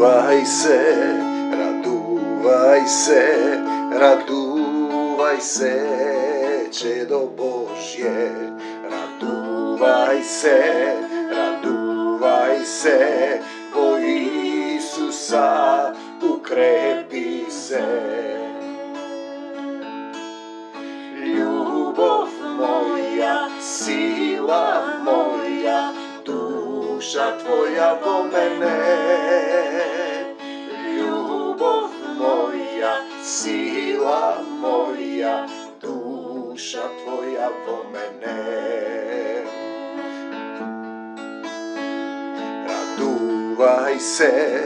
raduvaj se, raduvaj se, čedo Božje, raduvaj se, po Isusa ukrepi se. Ljubov moja, sila moja, duša tvoja vo mene. Ljubov moja, sila moja, duša tvoja vo mene. Raduvaj se,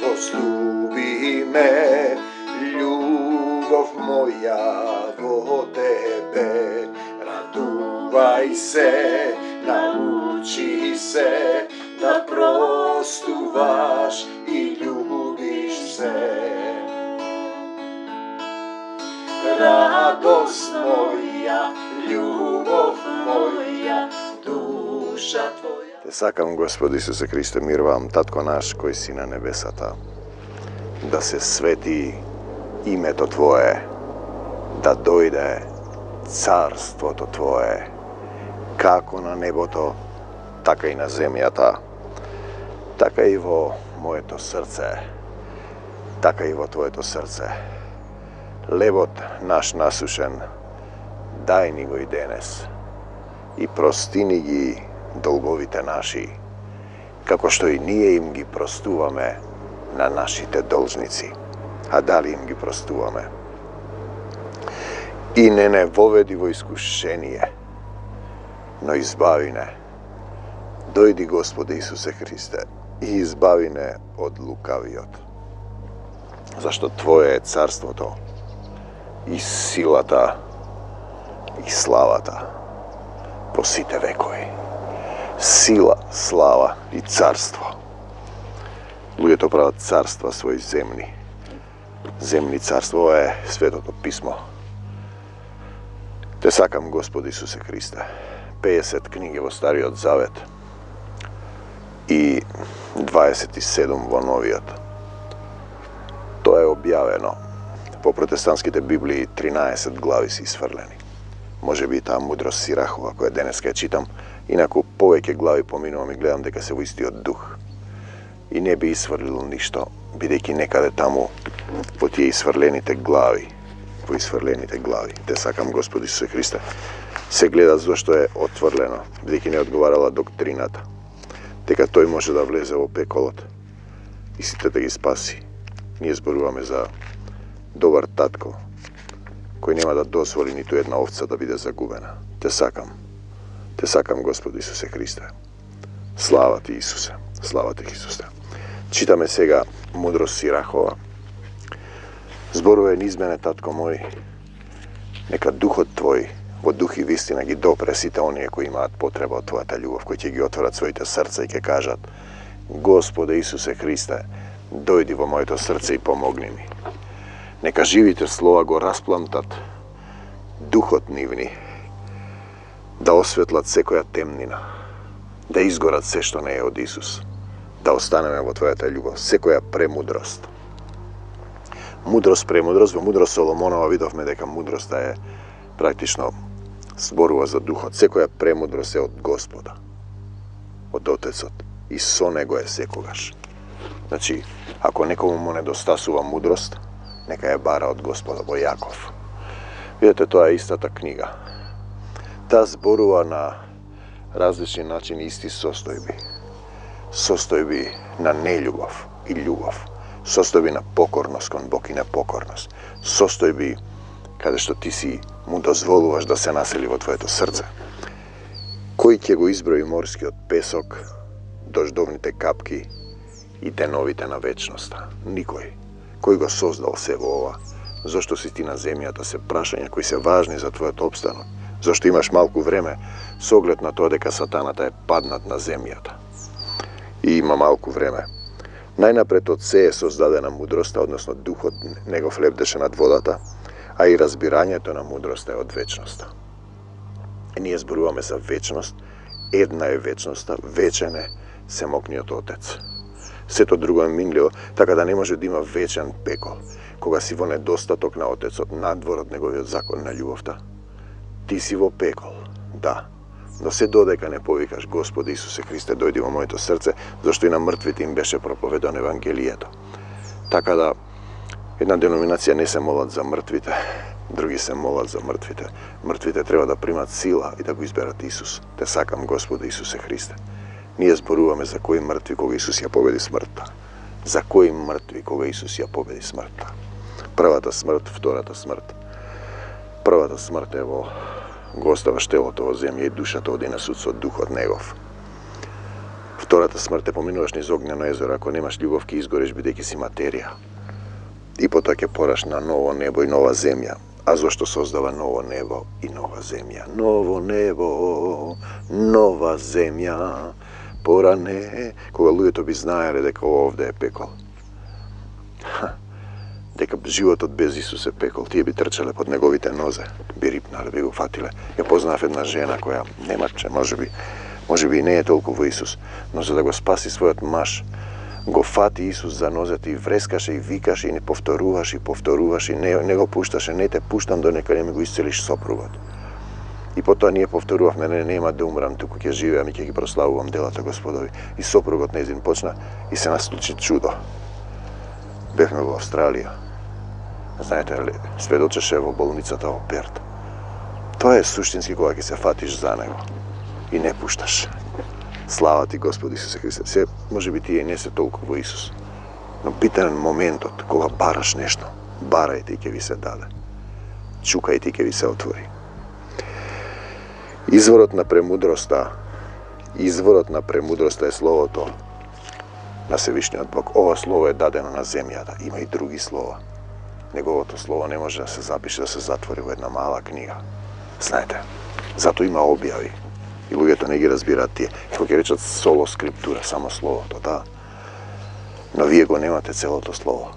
возлюби me, ljubov moja vo tebe. Raduvaj se, nauči se, da prostuvaš i ljubiš se. Radost moja, ljubov moja, duša tvoja. Te sakam, Gospod Isuse Hriste, mir vam, Tatko naš koji si na nebesata, da se sveti ime to Tvoje, da dojde carstvo to Tvoje, kako na nebo to, taka i na zemlja ta, taka i vo moje to srce, taka i vo Tvoje to srce. Lebot naš nasušen, daj ni go i denes i prostini gi dolgovite naši, kako što i nije im gi prostuvame na našite dolžnici, a da li im gi prostuvame. I ne vovedi vo iskušenije, no izbavi ne. Dojdi, Gospode Isuse Hriste, i izbavi ne od lukavijot. Zašto Tvoje je carstvo to, i sila ta, i slava ta, po site vekovi. Sila, slava i carstvo. Luje to pravo carstva svoj zemlji. Zemlji carstvo, ovo je sveto to pismo. Te sakam, Gospod Isuse Hriste, 50 knjige vo Starijot Zavet i 27 vo Novijot. To je objaveno. Po protestantskite Bibliji 13 glavi si isvrleni. Može biti ta mudrost Sirahova koja deneska čitam, inako poveke glavi pominuvam i gledam deka se uistio duh. I ne bi isvrlilo ništo, bideki nekade tamo po tije isvrlenite glavi. Te sakam, Gospod Isuse Hriste, se gleda zašto je otvrleno, bideki ne odgovarala doktrinata. Teka toj može da vleze u pekolot i site da gi spasi. Nije zboruvame za dobar tatko koji nema da dozvoli ni tu jedna ovca da bude zagubena. Te sakam, Gospod Isuse Hriste. Slava ti, Isuse, slava ti, Isuse. Čitame сега mudrost Sirahova. Zboruje niz mene, tatko moj, neka duhot tvoj, vo duh i vistina gi dopre site onije koji imat potreba od Tvoja ta ljubav, koji će gi otvorat svojite srca i ke kažat: Gospode Isuse Hriste, dojdi vo moje to srce i pomogni mi. Neka živite slova go rasplantat, duhot nivni, da osvetlat se koja temnina, da izgorat se što ne je od Isus, da ostaneme vo Tvoja ta ljubav, se koja premudrost. Mudrost, premudrost, vo mudrost Solomonova vidovme deka mudrosta je praktično zboruva za duhot, se koja premudrost je od Gospoda, od Otecot, i so nego je sekogaš. Znači, ako nekomu mu nedostasuva mudrost, neka je bara od Gospoda, bo Jakov. Vidite, to je ista ta knjiga. Ta zboruva na različni način isti sostojbi. Sostojbi na neljubav i ljubav. Sostojbi na pokornost kon Bog i nepokornost. Sostojbi kada što ti si mu dozvoluvaš da se naseli vo Tvoje to srce. Koji će go izbroji morski od pesok, doždovnite kapki i denovite na večnosta? Nikoj. Koji go sozdal se ova? Zašto si ti na zemlji, a to se prašanja koji se važni za Tvoje opstanu? Zašto imaš malku vreme s ogled na to deka satanata je padnat na zemljata? I ima malku vreme. Najnapred od se je sozdadena mudrosta, odnosno duh od nego flebdeše nad vodata, a i razbiranje to na mudrosta je od večnosta. Nije zboruvame za večnost, една je večnosta, večene se mokni od Otec. сето друго е минливо, така да не може да има вечен пекол, кога си во недостаток на Отецот, надвор од неговиот закон на љубовта. Ти си во пекол, да, но се додека не повикаш Господи Исусе Христе, дојди во моето срце, зашто и на мртвите им беше проповедано Евангелието. Така да, една деноминација не се молат за мртвите, други се молат за мртвите. Мртвите треба да примат сила и да го изберат Исус. Те сакам Господа Исусе Христе. Ние зборуваме за кои мртви кога Исус ја победи смртта. За кои мртви кога Исус ја победи смртта. Првата смрт, втората смрт. Првата смрт е во го оставаш телото во земја и душата оди на суд со духот негов. Втората смрт е поминуваш низ огнено езеро, ако немаш љубов ќе изгореш бидејќи си материја. И потоа ќе пораш на ново небо и нова земја. А зошто создава ново небо и нова земја? Ново небо, нова земја, поране, кога луѓето би знаеле дека овде е пекол. Дека животот без Исус е пекол, тие би трчале под неговите нозе, би рипнале, би го фатиле. Ја познав една жена која немаче, можеби и не е толку во Исус, но за да го спаси својот маж, го фати Исус за нозете и врескаше и викаше и не повторуваше и не го пушташе, не те пуштам до нека не ми го исцелиш сопругот. И потоа ние повторувавме, нема да умрам, туку ќе живеам и ќе ги прославувам делата Господови. И сопругот нејзин почна и се наслучи чудо. Бевме во Австралија. Знаете ли, сведочеше во болницата во Перт. Тоа е суштински кога ќе се фатиш за него и не пушташ. Слава ти Господи Исусе Христе. Се, може би тие не се толку во Исус. Но битен моментот кога бараш нешто, барајте и ќе ви се даде. Чукајте и ќе ви се отвори. Изворот на премудроста е словото на Севишниот Бог. Ова слово е дадено на земјата. Има и други слова. Неговото слово не може да се запише, да се затвори во една мала книга. Знаете, зато има објави. И луѓето не ги разбираат тие. Како ќе речат соло скриптура, само словото, да. Но вие го немате целото слово.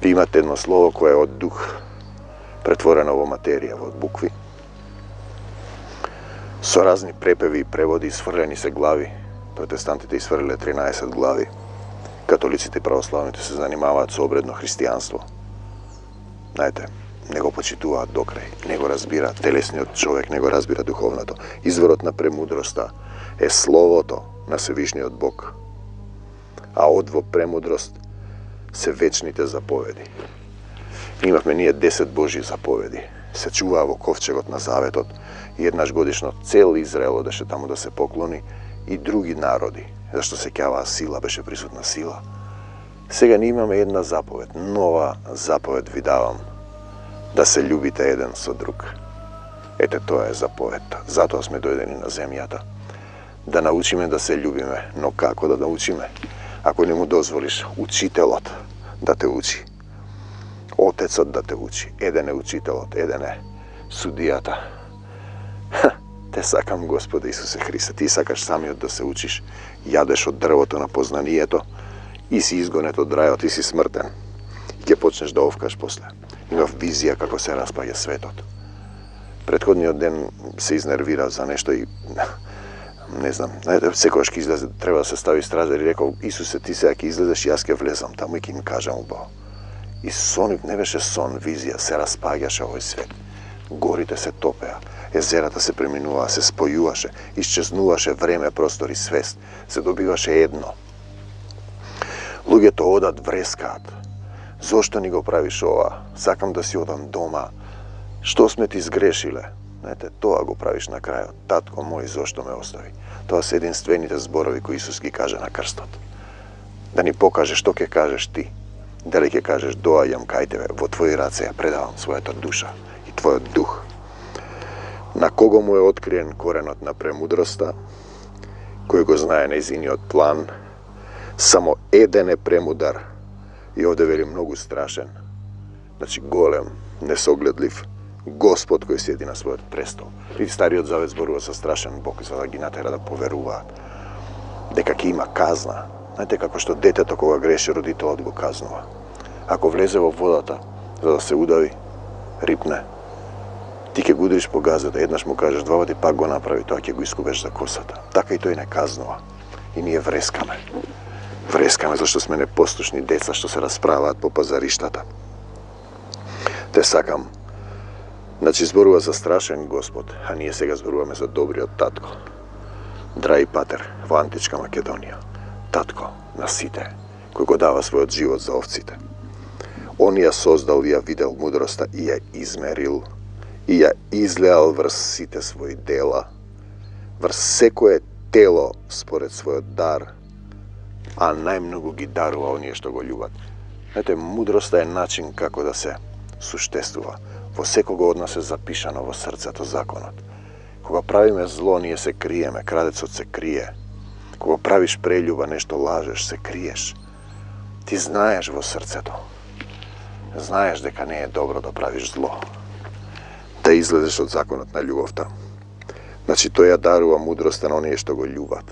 Ви имате едно слово кое е од дух, претворено во материја, во букви. Со разни препеви и преводи, сфрлени се глави. Протестантите изфрлиле 13 глави. Католиците и православните се занимаваат со обредно христијанство. Знаете, не го почитуваат до крај, не го разбира телесниот човек, не го разбира духовното. Изворот на премудроста е словото на Севишниот Бог. А од во премудрост се вечните заповеди. Имавме ние 10 Божји заповеди. Се чуваа во ковчегот на заветот и еднаш годишно цел Израел одеше таму да се поклони и други народи, зашто се ќаваа сила, беше присутна сила. Сега ние имаме една заповед, нова заповед ви давам, да се љубите еден со друг. Ете, тоа е заповедта. Затоа сме дојдени на земјата. Да научиме да се љубиме, но како да научиме? Ако не му дозволиш учителот да те учи, Отецот да те учи, еден е учителот, еден е судијата. Те сакам Господа Исусе Христе, ти сакаш самиот да се учиш, јадеш од дрвото на познанието и си изгонет од рајот и си смртен. Ќе почнеш да овкаш после. Имав визија како се распаѓа светот. Предходниот ден се изнервирав за нешто и не знам, знаете, секогаш ќе излезе, треба да се стави стражар и рекол, Исусе, ти сега ќе излезеш и јас ќе влезам таму и ќе им кажам убаво. И сонив не беше сон, визија, се распаѓаше овој свет. Горите се топеа, езерата се преминуваа, се спојуваше, исчезнуваше време, простор и свест, се добиваше едно. Луѓето одат, врескаат. Зошто ни го правиш ова? Сакам да си одам дома. Што сме ти сгрешиле? Знаете, тоа го правиш на крајот. Татко мој, зошто ме остави? Тоа се единствените зборови кои Исус ги каже на крстот. Да ни покаже што ќе кажеш ти. Дали ќе кажеш, доаѓам кај тебе, во твои раце ја предавам својата душа и твојот дух. На кого му е откриен коренот на премудроста, кој го знае нејзиниот план, само еден е премудар и овде вели многу страшен. Значи голем, несогледлив, Господ кој седи на својот престол. И Стариот Завет зборува со страшен Бог за да ги натера да поверуваат. Дека ќе има казна. Знаете, како што детето кога греши, родителот го казнува. Ако влезе во водата за да се удави, рипне, ти ќе го удриш по газата, еднаш му кажеш, два пати пак го направи, тоа ќе го искубеш за косата. Така и тој не казнува. И ние врескаме. Врескаме зашто сме непослушни деца што се расправаат по пазариштата. Те сакам. Значи зборува за страшен Господ, а ние сега зборуваме за добриот татко. Драги патер во античка Македонија, татко на сите, кој го дава својот живот за овците. Он ја создал и ја видел мудроста и ја измерил и ја излеал врз сите своји дела, врз секое тело според својот дар, а најмногу ги дарува оние што го љубат. Знаете, мудроста е начин како да се суштествува. Во секого од нас е запишано во срцето законот. Кога правиме зло, ние се криеме, крадецот се крие. Кога правиш прелюба, нешто лажеш, се криеш. Ти знаеш во срцето. Знаеш дека не е добро да правиш зло. Да излезеш од законот на љубовта. Значи, тој ја дарува мудроста на оние што го љубат.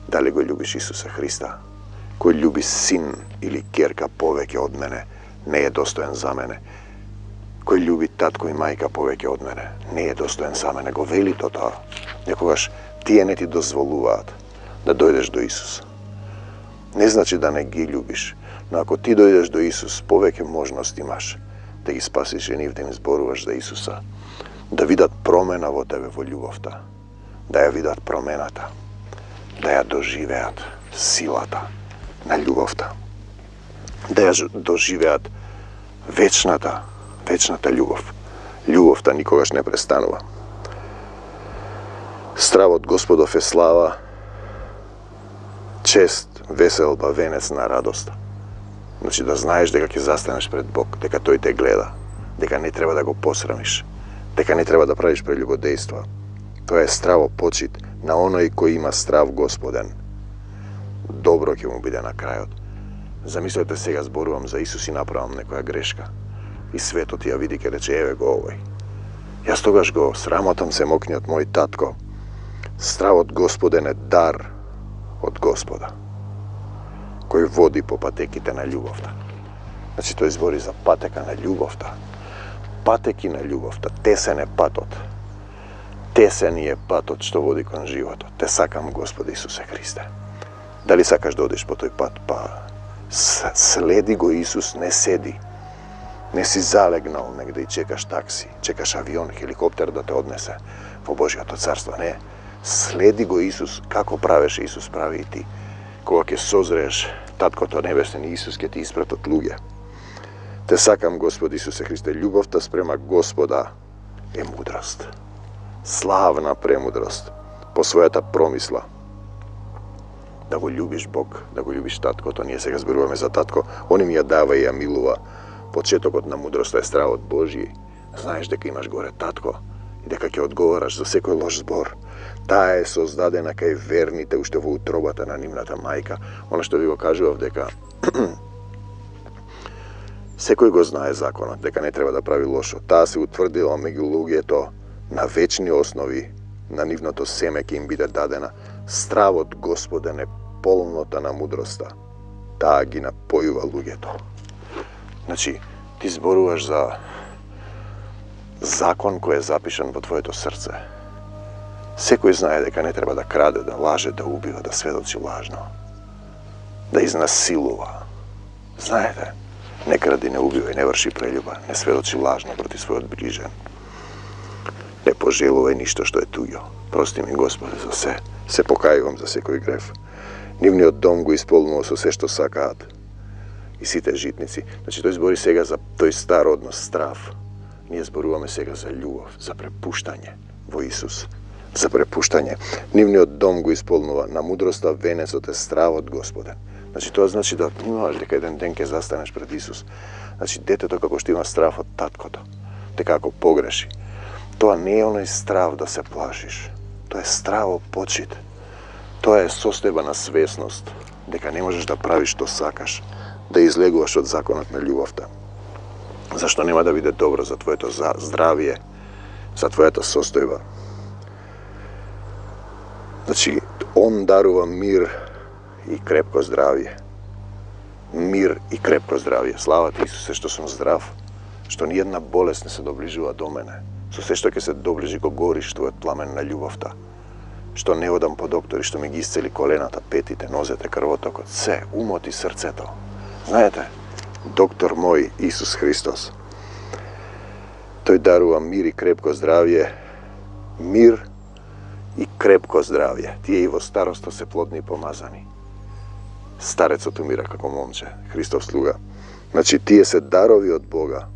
Дали го љубиш Исуса Христа? Кој љуби син или ќерка повеќе од мене, не е достоен за мене. Кој љуби татко и мајка повеќе од мене, не е достоен за мене. Го вели тоа. Некогаш тие не ти дозволуваат да дојдеш до Исус. Не значи да не ги љубиш, но ако ти дојдеш до Исус, повеќе можност имаш да ги спасиш и нив, да им зборуваш за Исуса, да видат промена во тебе во љубовта, да ја видат промената, да ја доживеат силата на љубовта, да ја доживеат вечната љубов. Љубовта никогаш не престанува. Стравот Господов е слава, чест, веселба, венец на радост. Значи да знаеш дека ќе застанеш пред Бог, дека тој те гледа, дека не треба да го посрамиш, дека не треба да правиш прелюбодејства. Тоа е страво почит на оној кој има страв Господен. Добро ќе му биде на крајот. Замислете, сега зборувам за Исус и направам некоја грешка. И светот ја види ке рече, еве го овој. Јас тогаш го срамотам се мокниот мој татко. Стравот Господен е дар од Господа, кој води по патеките на љубовта. Значи, тој збори за патека на љубовта. Патеки на љубовта, тесен е патот. Тесен е патот што води кон животот. Те сакам, Господи Исусе Христе. Дали сакаш да одиш по тој пат? Па следи го Исус, не седи. Не си залегнал негде и чекаш такси, чекаш авион, хеликоптер да те однесе во Божјото царство. Не. Следи го Исус, како правеше Исус, прави и ти. Кога ќе созрееш, Таткото Небесен и Исус ќе ти испратат луѓе. Те сакам, Господи Исусе Христе, љубовта спрема Господа е мудрост. Славна премудрост по својата промисла. Да го љубиш Бог, да го љубиш Таткото. Ние сега зборуваме за Татко, он ми ја дава и ја милува. Почетокот на мудроста е стравот Божји. Знаеш дека имаш горе Татко и дека ќе одговараш за секој лош збор. Таа е создадена кај верните уште во утробата на нивната мајка. Она што ви го кажував дека секој го знае законот, дека не треба да прави лошо. Таа се утврдила меѓу луѓето на вечни основи, на нивното семе ќе им биде дадена. Стравот Господен е полнота на мудроста. Таа ги напојува луѓето. Значи, ти зборуваш за закон кој е запишан во твоето срце. Секој знае дека не треба да краде, да лаже, да убива, да сведочи лажно, да изнасилува. Знаете, не кради, не убива и не врши прелюба, не сведочи лажно против својот ближен. Не пожелувај ништо што е туѓо. Прости ми, Господе, за се. Се покајувам за секој греф. Нивниот дом го исполнува со се што сакаат. И сите житници. Значи, тој збори сега за тој стар однос, страв. Ние зборуваме сега за љубов, за препуштање во Исус. За препуштање. Нивниот дом го исполнува. На мудроста венецот е стравот Господен. Значи, тоа значи да внимаваш дека еден ден ќе застанеш пред Исус. Значи, детето како што има страв од таткото, дека ако погреши, тоа не е оној страв да се плашиш. Тоа е страв од почит. Тоа е состојба на свесност, дека не можеш да правиш што сакаш, да излегуваш од законот на љубовта. Зашто нема да биде добро за твоето здравје, за твојата состојба. Значи, он дарува мир и крепко здравје. Мир и крепко здравје. Слава ти, Исусе, што сум здрав, што ни една болест не се доближува до мене. Со се што ќе се доближи го гориш твојот пламен на љубовта. Што не одам по доктори, што ми ги исцели колената, петите, нозете, крвотокот, се, умот и срцето. Знаете, доктор мој Исус Христос, тој дарува мир и крепко здравје, мир и крепко здравје. Тие и во староста се плодни и помазани. Старецот умира како момче, Христов слуга. Значи, тие се дарови од Бога,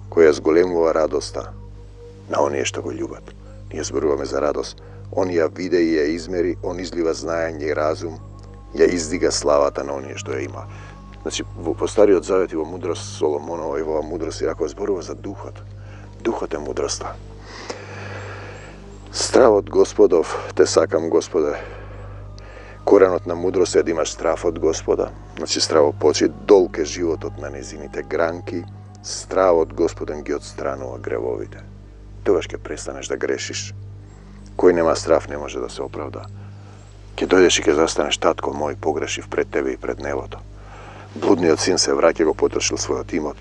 кој ја зголемува радоста на оние што го љубат. Ние зборуваме за радост. Он ја виде и ја измери, он излива знаење и разум, ја издига славата на оние што ја има. Значи, во Стариот Завет и во мудрост Соломонова и во мудрост Иракова зборува за духот. Духот е мудроста. Стравот Господов те сакам, Господе. Коренот на мудрост е да имаш страв од Господа. Значи, стравот почи, долг е животот на незините гранки, стравот Господен ги отстранува гревовите. Тогаш ќе престанеш да грешиш. Кој нема страв не може да се оправда. Ќе дојдеш и ќе застанеш, татко мој, погрешив пред тебе и пред небото. Блудниот син се враќа, го потрошил својот имот.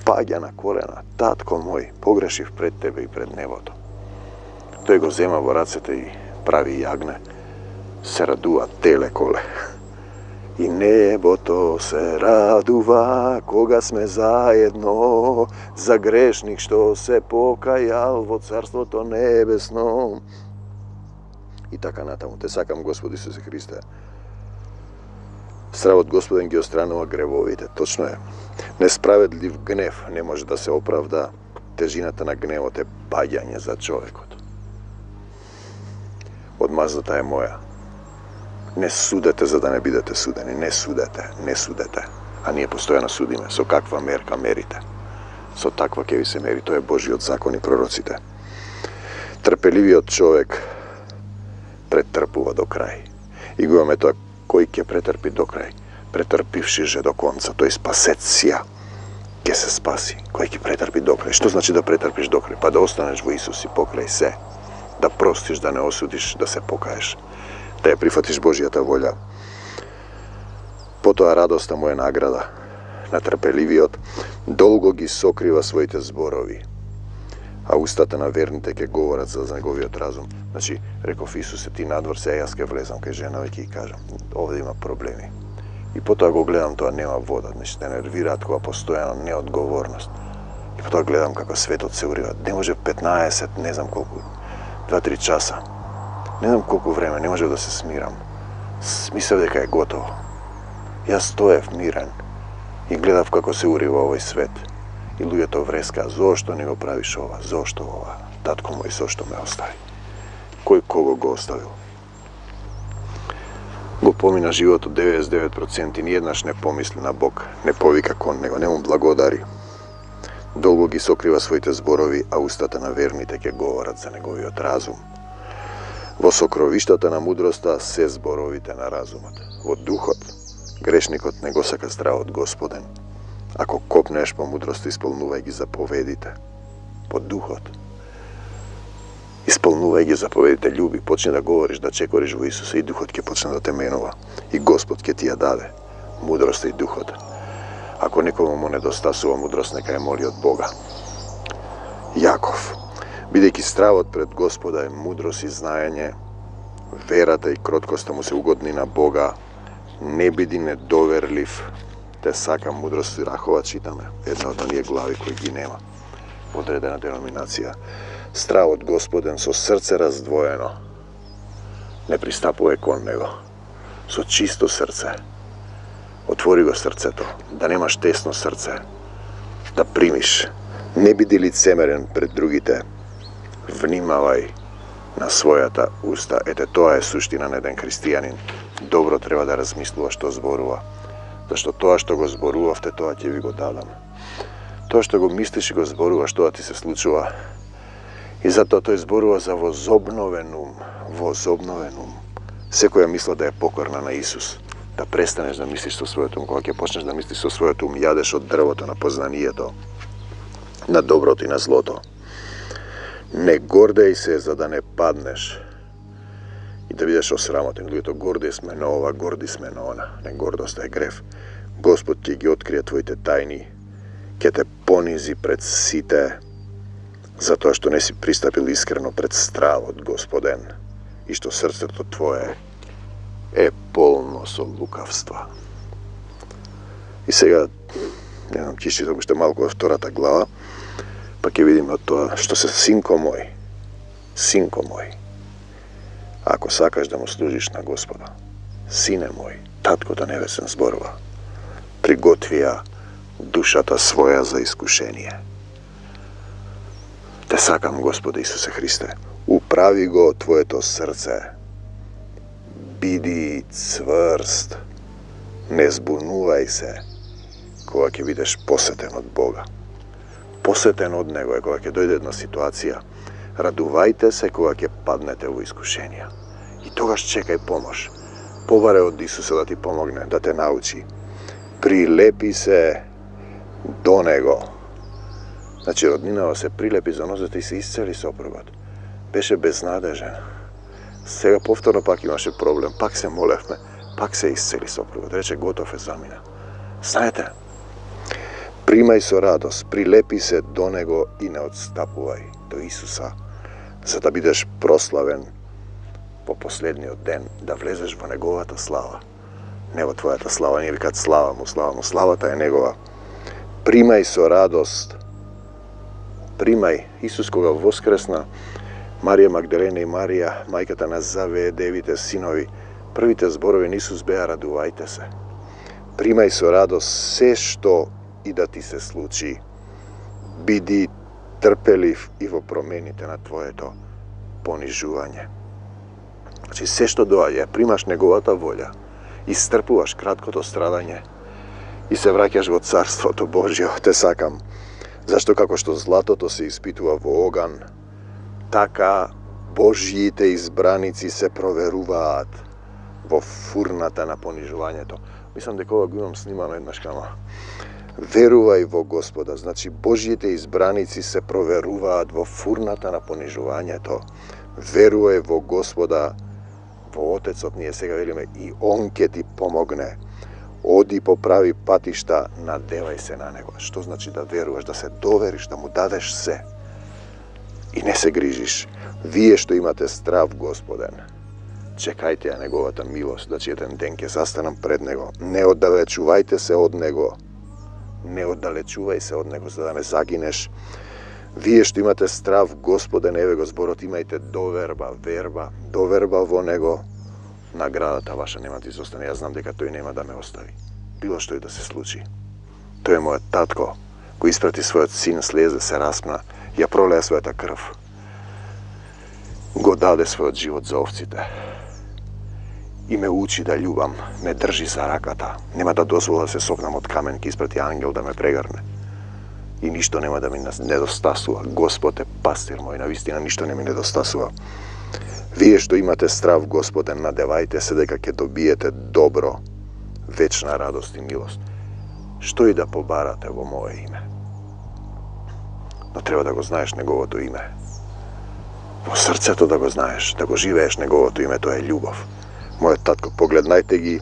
Паѓа на колена, татко мој, погрешив пред тебе и пред небото. Тој го зема во рацете и прави јагне. Се радува теле коле. И небото се радува кога сме заедно, за грешник што се покајал во Царството Небесно. И така натаму. Те сакам, Господи Исусе Христе. Стравот Господен ги отстранува гревовите. Точно е. Несправедлив гнев не може да се оправда. Тежината на гневот е паѓање за човекот. Одмазата е моја. Не судете за да не бидете судени. Не судете, не судете. А ние постојано судиме. Со каква мерка мерите? Со таква ќе ви се мери. Тоа е Божиот закон и пророците. Трпеливиот човек претрпува до крај. И го имаме тоа, кој ќе претрпи до крај? Претрпивши же до конца, тој спасеција ќе се спаси. Кој ќе претрпи до крај? Што значи да претрпиш до крај? Па да останеш во Исус и покрај се. Да простиш, да не осудиш, да се покаеш. Да ја прифатиш Божијата волја. Потоа радоста му е награда на трпеливиот, долго ги сокрива своите зборови, а устата на верните ќе говорат за неговиот разум. Значи, реков Исусе, ти надвор се, јас ќе влезам кај жена и ќе кажам, овде има проблеми. И потоа го гледам, тоа нема вода, значи те нервираат кога постојано неодговорност. И потоа гледам како светот се урива. Не може 15, не знам колку, 2-3 часа. Не знам колку време, не можев да се смирам. Мислев дека е готово. Јас стоев мирен и гледав како се урива овој свет. И луѓето вреска, зошто не го правиш ова, зошто ова? Татко мој, зошто ме остави? Кој кого го оставил? Го помина животот 99% и ниеднаш не помисли на Бог, не повика кон него, не му благодари. Долго ги сокрива своите зборови, а устата на верните ќе говорат за неговиот разум. Во сокровиштата на мудроста се зборовите на разумот. Во духот, грешникот не го сака здравот Господен. Ако копнеш по мудроста, исполнувај ги заповедите. По духот, исполнувај ги заповедите, љуби, почни да говориш, да чекориш во Исуса и духот ќе почне да те менува. И Господ ќе ти ја даде, мудроста и духот. Ако некому му недостасува мудрост, нека ја моли од Бога. Јаков, бидејќи стравот пред Господа е мудрост и знаење, верата и кроткоста му се угодни на Бога, не биди недоверлив, те сака мудрост и Рахова читаме, една од оние глави кои ги нема. Одредена деноминација. Стравот Господен со срце раздвоено, не пристапува кон него, со чисто срце. Отвори го срцето, да немаш тесно срце, да примиш. Не биди лицемерен пред другите, внимавај на својата уста. Ете, тоа е суштина на еден христијанин. Добро треба да размислува што зборува. Зашто тоа што го зборувавте, тоа ќе ви го дадам. Тоа што го мислиш и го зборуваш, тоа ти се случува. И затоа тој зборува за возобновен ум. Возобновен ум. Секоја мисла да е покорна на Исус. Да престанеш да мислиш со својот ум. Кога ќе почнеш да мислиш со својот ум, јадеш од дрвото на познанието, на доброто и на злото. Не гордеј се за да не паднеш и да бидеш осрамотен. Луѓето горди сме на ова, горди сме на она. Не, гордоста е грев. Господ ќе ги открие твоите тајни, ќе те понизи пред сите, затоа што не си пристапил искрено пред стравот Господен. i što srcето tvoje je polno со лукавства. И сега, не знам, ќе читам уште малку од втората глава, па ќе видиме од тоа што се синко мој, ако сакаш да му служиш на Господа, сине мој, таткото небесен зборува, приготвија душата своја за искушение. Те сакам, Господи Исусе Христе, управи го твоето срце, биди цврст, не збунувај се, кога ќе бидеш посетен од Бога. Посетен од Него е кога ќе дојде една ситуација. Радувајте се кога ќе паднете во искушенија. И тогаш чекај помош. Побаре од Исуса да ти помогне, да те научи. Прилепи се до Него. Значи, роднинава се прилепи за нозете и се исцели сопругот. Беше безнадежен. Сега повторно пак имаше проблем. Пак се молевме. Пак се исцели сопругот. Рече, готов е замина. Знаете, примај со радост, прилепи се до Него и не отстапувај до Исуса, за да бидеш прославен по последниот ден, да влезеш во Неговата слава. Не во твојата слава, ние викат слава му, славата е Негова. Примај со радост, примај. Исус кога воскресна, Марија Магдалена и Марија, мајката на Заведе, девите синови, првите зборови на Исус беа радувајте се. Примај со радост се што и да ти се случи. Биди трпелив и во промените на твоето понижување. Значи, се што доаѓа, примаш Неговата волја, истрпуваш краткото страдање и се враќаш во Царството Божјо. Те сакам. Зашто како што златото се испитува во оган, така Божјите избраници се проверуваат во фурната на понижувањето. Мислам дека ова го имам снимано еднаш, кама. Верувај во Господа. Значи, Божјите избраници се проверуваат во фурната на понижувањето. Верувај во Господа, во Отецот. Ние сега велиме и Он ќе ти помогне. Оди по прави патишта, надевај се на Него. Што значи да веруваш, да се довериш, да му дадеш се. И не се грижиш. Вие што имате страв Господен, чекајте ја Неговата милост, да еден ден ќе застанам пред Него. Не оддалечувајте се од Него. Не оддалечувај се од Него, за да не загинеш. Вие што имате страв Господен, еве го зборот, имајте доверба во Него. Наградата ваша нема да изостане. Јас знам дека Тој нема да ме остави. Било што и да се случи. Тој е мојот татко, кој испрати својот син, слезе, се распна, ја пролеа својата крв. Го даде својот живот за овците. И ме учи да љубам, ме држи за раката. Нема да дозвола да се сопнам од камен, ќе испрати ангел да ме прегрне. И ништо нема да ми недостасува. Господ е пастир мој, навистина ништо не ми недостасува. Вие што имате страв Господен, надевајте се дека ќе добиете добро, вечна радост и милост. Што и да побарате во мое име. Но треба да го знаеш Неговото име. Во срцето да го знаеш, да го живееш Неговото име, тоа е љубов. Мојот татко, погледнајте ги.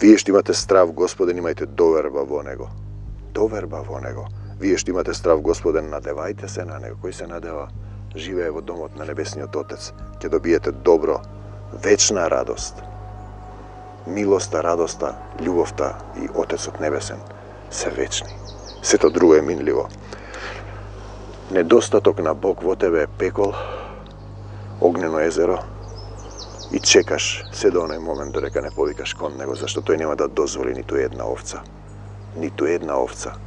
Вие што имате страв Господен, имајте доверба во Него. Доверба во Него. Вие што имате страв Господен, надевајте се на Него. Кој се надева, живее во домот на Небесниот Отец. Ќе добиете добро, вечна радост. Милоста, радоста, љубовта и Отецот Небесен се вечни. Сето друго е минливо. Недостаток на Бог во тебе е пекол, огнено езеро, и чекаш се до оној момент додека не повикаш кон Него, зашто Тој нема да дозволи ниту една овца. Ниту една овца.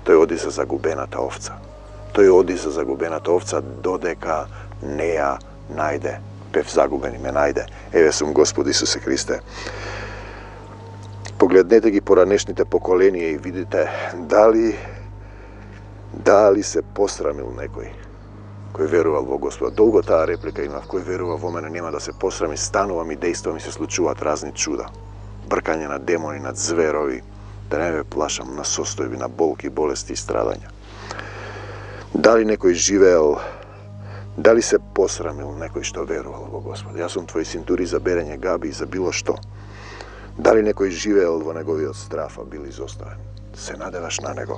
Тој оди за загубената овца. Тој оди за загубената овца додека не ја најде. Пев загубени ме најде. Еве сум Господ Исусе Христе. Погледнете ги поранешните поколенија и видите дали се посрамил некој кој верувал во Господа. Долго таа реплика имав, кој верува во мене нема да се посрами, станувам и действувам и се случуваат разни чуда. Бркање на демони, на зверови, да не ме плашам, на состојби, на болки, болести и страдања. Дали некој живеел, дали се посрамил некој што верувал во Господа? Јас сум твој син, дури за берење габи и за било што. Дали некој живеел во неговиот страф, а бил изоставен? Се надеваш на Него.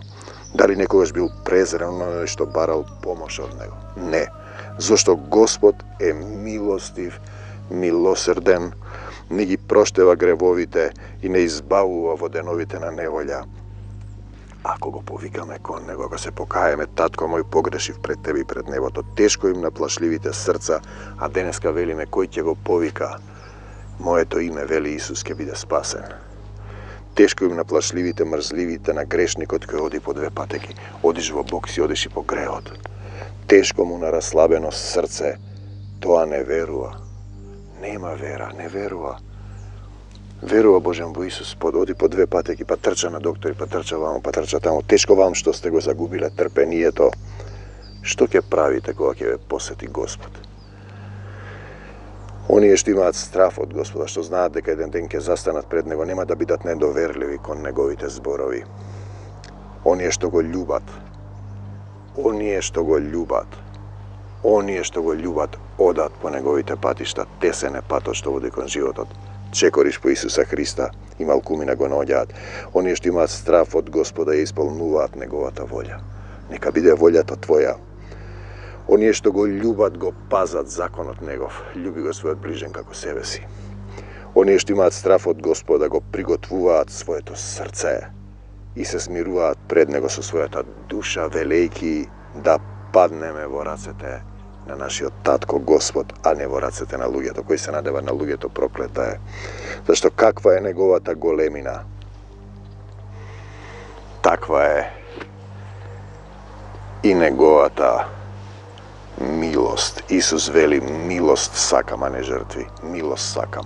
Дали некогаш бил презрен, оној што барал помош од Него? Не. Зошто Господ е милостив, милосрден, не ги проштева гревовите и не избавува во деновите на неволја. Ако го повикаме кон Него, ако се покаеме, татко мој, погрешив пред Тебе и пред небото, тешко им на плашливите срца, а денеска велиме кој ќе го повика, моето име, вели Исус, ќе биде спасен. Тешко им на плашливите, мрзливите, на грешникот кој оди по две патеки. Одиш во бокс и одиш и по греот. Тешко му на расслабено срце, тоа не верува. Нема вера, не верува. Верува Божен во Исус, оди по две патеки, па трча на доктори, па трча вамо, па трча тамо. Тешко вам што сте го загубиле трпението. Што ќе правите кога ќе ве посети Господ? Оние што имаат страф од Господа, што знаат дека еден ден ќе застанат пред Него, нема да бидат недоверливи кон Неговите зборови. Оние што го љубат, оние што го љубат, оние што го љубат, одат по Неговите патишта, тесен е патот што води кон животот. Чекориш по Исуса Христа и малкумина го наоѓаат. Оние што имаат страф од Господа ја исполнуваат Неговата волја. Нека биде волјата Твоја. Оние што го љубат, го пазат законот Негов. Љуби го својот ближен како себе си. Оние што имаат страф од Господа, го приготвуваат своето срце и се смируваат пред Него со својата душа, велејки да паднеме во рацете на нашиот татко Господ, а не во рацете на луѓето. Кој се надева на луѓето, проклета е. Зашто каква е Неговата големина, таква е и Неговата милост. Исус вели, милост сакам, а не жртви. Милост сакам.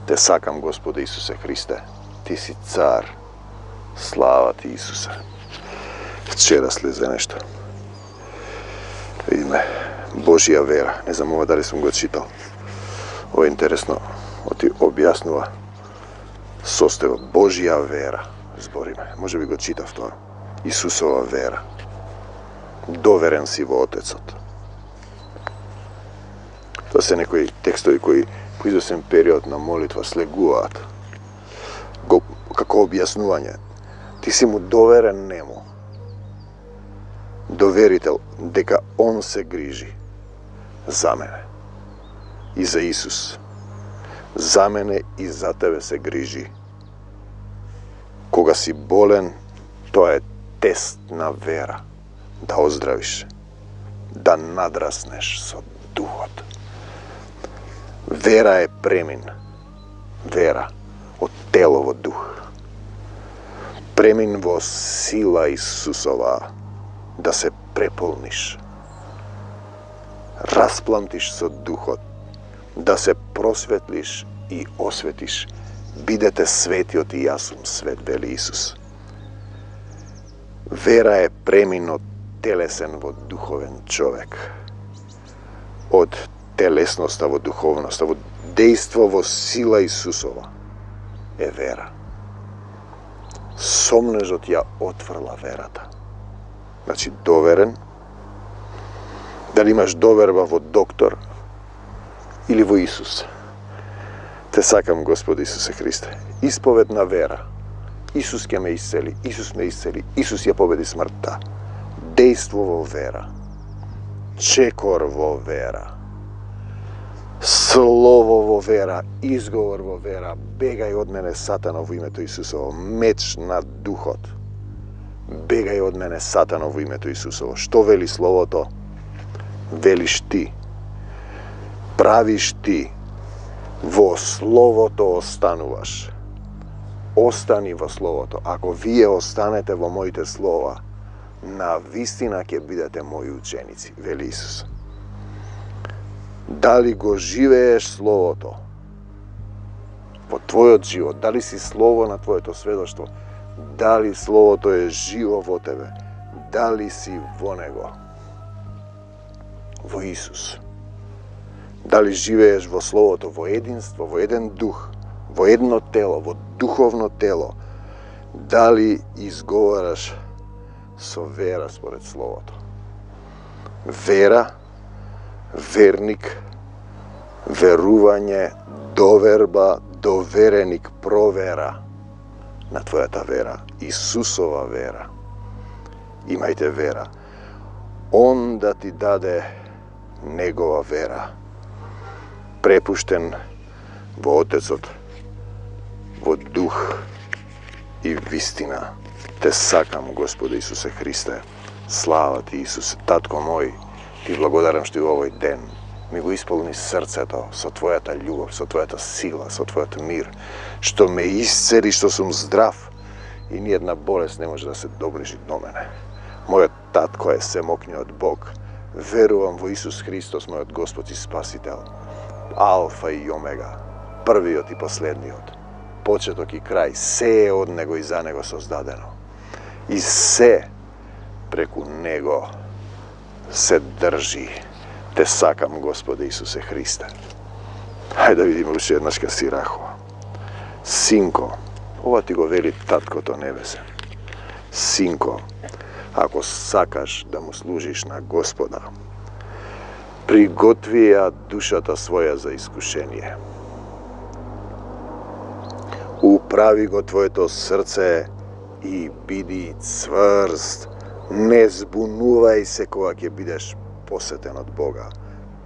Те сакам, Господе Исусе Христе. Ти си цар. Слава ти, Исусе. Вчера слезе нешто. Видиме, Божја вера. Не знам ова дали сум го читал. Ова е интересно. Оти објаснува состава. Божја вера. Збориме. Може би го читав тоа. Исусова вера. Доверен си во Отецот. Тоа се некои текстови кои по известен период на молитва слегуваат. Како објаснување. Ти си му доверен нему. Доверител дека он се грижи за мене и за Исус. За мене и за тебе се грижи. Кога си болен, тоа е тест на вера. Да оздравиш, да надраснеш со духот. Вера е премин. Вера од тело во дух. Премин во сила Исусова да се преполниш. Распламтиш со духот, да се просветлиш и осветиш. Бидете светиот и јас сум свет, вели Исус. Вера е премин од телесен во духовен човек. Од телесноста во духовноста, во дејство во сила Исусова е вера. Сомнежот ја отврла верата. Значи, доверен, дали имаш доверба во доктор или во Исус. Те сакам, Господи Исусе Христе. Исповед на вера. Исус ќе ме исцели, Исус ме исцели, Исус ја победи смртта. Дејство во вера. Чекор во вера. Слово во вера, изговор во вера. Бегај од мене, Сатано, во името Исусово. Меч на духот. Бегај од мене, Сатано, во името Исусово. Што вели Словото? Велиш ти. Правиш ти. Во Словото остануваш. Остани во Словото. Ако вие останете во моите слова, на вистина ќе бидете мои ученици, вели Исус. Дали го живееш Словото во твојот живот? Дали си слово на твоето сведоштво? Дали Словото е живо во тебе? Дали си во него? Во Исус. Дали живееш во Словото, во единство, во еден дух, во едно тело, во духовно тело? Дали изговараш со вера според Словото? Вера, верник, верување, доверба, довереник, провера на твојата вера. Исусова вера. Имајте вера. On da ti dade negova vera, prepušten vo Otecot, vo Duh i vistina. Te sakam, Gospode Isuse Hriste, slava ti, Isuse, Tatko moj, ti благодарам što u ovoj den mi го исполни срцето со твојата љубов, со твојата сила, со твојот мир, што ме исцели, што сум здрав и ниједна болест не може да се доближи до мене. Мојот татко е семокниот Бог. Верувам во Исус Христос, мојот Господ и Спасител. Алфа и Омега, првиот и последниот, почеток и крај, се е од Него и за Него создадено. И се преку Него се држи. Те сакам, Господе Исусе Христе. Хајде да видиме уште еднаш ка Сирахова. Синко, ова ти го вели Таткото Небесен. Синко, ако сакаш да му служиш на Господа, приготви ја душата своја за искушение. Управи го твоето срце и биди цврст. Не збунувај се кога ќе бидеш посетен од Бога.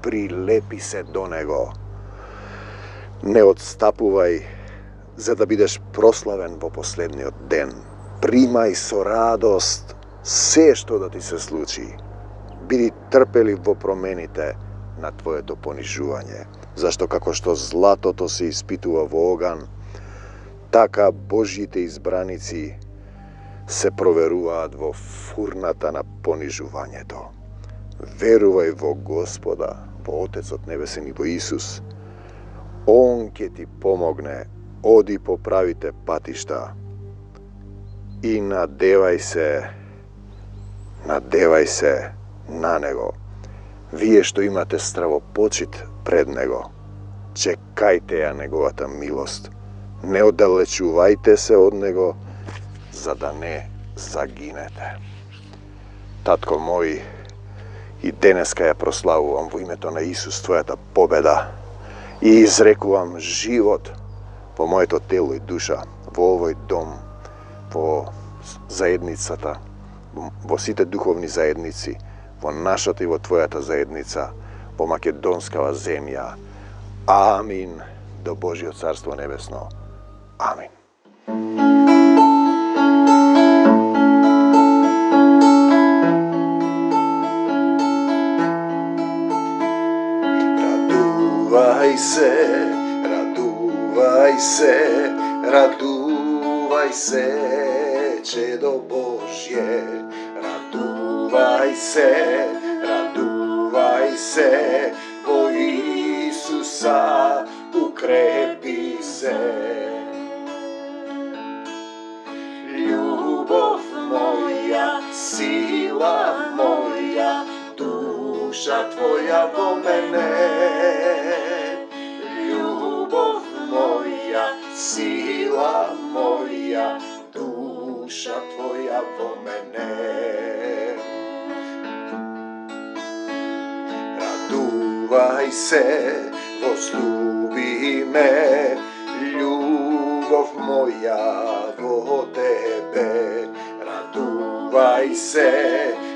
Прилепи се до Него. Не отстапувај за да бидеш прославен во последниот ден. Примај со радост се што да ти се случи. Биди трпелив во промените на твоето понижување, зашто како што златото се испитува во оган, така Божјите избраници се проверуваат во фурната на понижувањето. Верувај во Господа, во Отецот Небесен и во Исус. Он ќе ти помогне, оди по правите патишта и надевај се на Него. Вие што имате стравопочит пред Него, чекајте ја Неговата милост. Не оддалечувајте се од Него, за да не загинете. Татко мој, и денеска ја прославувам во името на Исус Твојата победа и изрекувам живот во моето тело и душа, во овој дом, во заедницата, во сите духовни заедници, во нашата и во Твојата заедница, во македонскава земја. Амин. До Божјо Царство Небесно. Амин. Радувај се, чедо Божје. Радувај се, во Исуса укрепи се. Љубов моја, сила моја, душа Твоја во мене. Љубов моја, сила моја, душа Твоја во мене. Радувај се, возлюби ме, љубов моја во Тебе. Радувај се,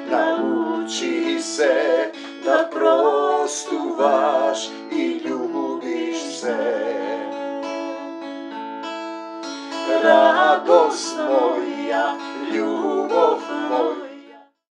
научи се да простуваш и љубиш се. Радост